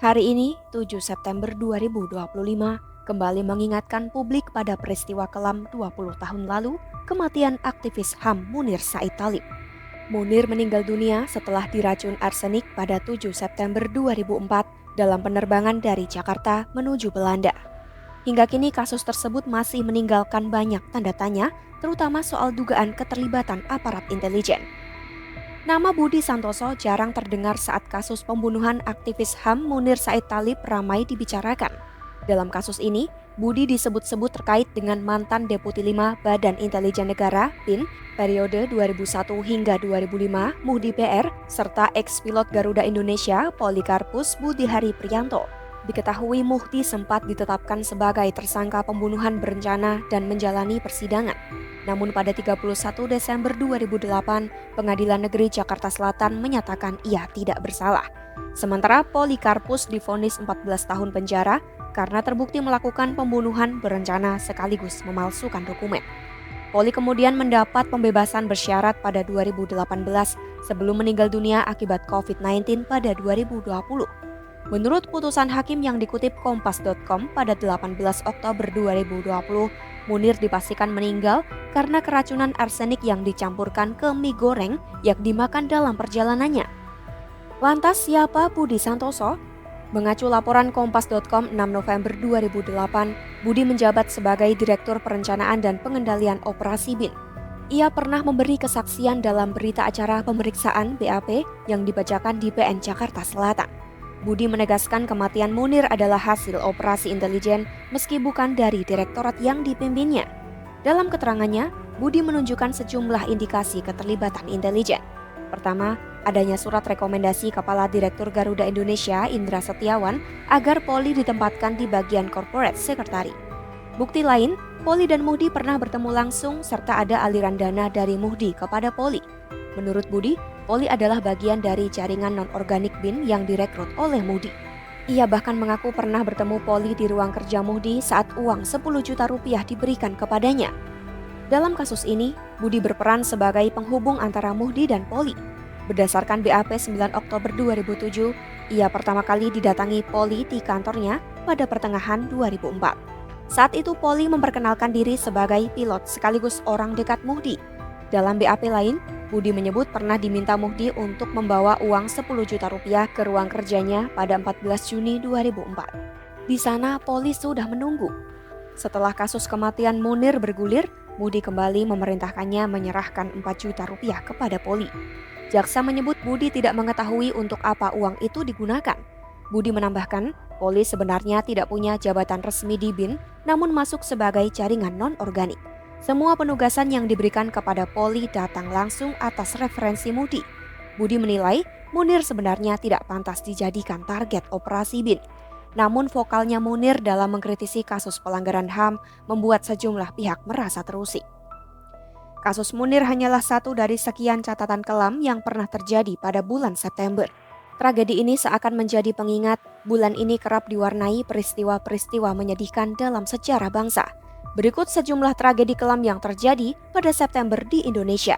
Hari ini, 7 September 2025, kembali mengingatkan publik pada peristiwa kelam 20 tahun lalu, kematian aktivis HAM Munir Said Thalib. Munir meninggal dunia setelah diracun arsenik pada 7 September 2004 dalam penerbangan dari Jakarta menuju Belanda. Hingga kini kasus tersebut masih meninggalkan banyak tanda tanya, terutama soal dugaan keterlibatan aparat intelijen. Nama Budi Santoso jarang terdengar saat kasus pembunuhan aktivis HAM Munir Said Thalib ramai dibicarakan. Dalam kasus ini, Budi disebut-sebut terkait dengan mantan Deputi 5 Badan Intelijen Negara (BIN) periode 2001 hingga 2005, Muhdi PR, serta ex-pilot Garuda Indonesia Polikarpus Budihari Priyanto. Diketahui Muhdi sempat ditetapkan sebagai tersangka pembunuhan berencana dan menjalani persidangan. Namun pada 31 Desember 2008, Pengadilan Negeri Jakarta Selatan menyatakan ia tidak bersalah. Sementara Polikarpus divonis 14 tahun penjara karena terbukti melakukan pembunuhan berencana sekaligus memalsukan dokumen. Poli kemudian mendapat pembebasan bersyarat pada 2018 sebelum meninggal dunia akibat COVID-19 pada 2020. Menurut putusan hakim yang dikutip Kompas.com pada 18 Oktober 2020, Munir dipastikan meninggal karena keracunan arsenik yang dicampurkan ke mie goreng yang dimakan dalam perjalanannya. Lantas siapa Budi Santoso? Mengacu laporan Kompas.com 6 November 2008, Budi menjabat sebagai Direktur Perencanaan dan Pengendalian Operasi BIN. Ia pernah memberi kesaksian dalam berita acara pemeriksaan BAP yang dibacakan di PN Jakarta Selatan. Budi menegaskan kematian Munir adalah hasil operasi intelijen meski bukan dari direktorat yang dipimpinnya. Dalam keterangannya, Budi menunjukkan sejumlah indikasi keterlibatan intelijen. Pertama, adanya surat rekomendasi Kepala Direktur Garuda Indonesia Indra Setiawan agar Poli ditempatkan di bagian corporate secretary. Bukti lain, Poli dan Muhdi pernah bertemu langsung serta ada aliran dana dari Muhdi kepada Poli. Menurut Budi, Poli adalah bagian dari jaringan non-organik BIN yang direkrut oleh Muhdi. Ia bahkan mengaku pernah bertemu Poli di ruang kerja Muhdi saat uang 10 juta rupiah diberikan kepadanya. Dalam kasus ini, Budi berperan sebagai penghubung antara Muhdi dan Poli. Berdasarkan BAP 9 Oktober 2007, ia pertama kali didatangi Poli di kantornya pada pertengahan 2004. Saat itu Poli memperkenalkan diri sebagai pilot sekaligus orang dekat Muhdi. Dalam BAP lain, Budi menyebut pernah diminta Muhdi untuk membawa uang 10 juta rupiah ke ruang kerjanya pada 14 Juni 2004. Di sana Poli sudah menunggu. Setelah kasus kematian Munir bergulir, Budi kembali memerintahkannya menyerahkan 4 juta rupiah kepada Poli. Jaksa menyebut Budi tidak mengetahui untuk apa uang itu digunakan. Budi menambahkan, Poli sebenarnya tidak punya jabatan resmi di BIN, namun masuk sebagai jaringan non-organik. Semua penugasan yang diberikan kepada Poli datang langsung atas referensi Muhdi. Budi menilai Munir sebenarnya tidak pantas dijadikan target operasi BIN. Namun vokalnya Munir dalam mengkritisi kasus pelanggaran HAM membuat sejumlah pihak merasa terusik. Kasus Munir hanyalah satu dari sekian catatan kelam yang pernah terjadi pada bulan September. Tragedi ini seakan menjadi pengingat bulan ini kerap diwarnai peristiwa-peristiwa menyedihkan dalam sejarah bangsa. Berikut sejumlah tragedi kelam yang terjadi pada September di Indonesia.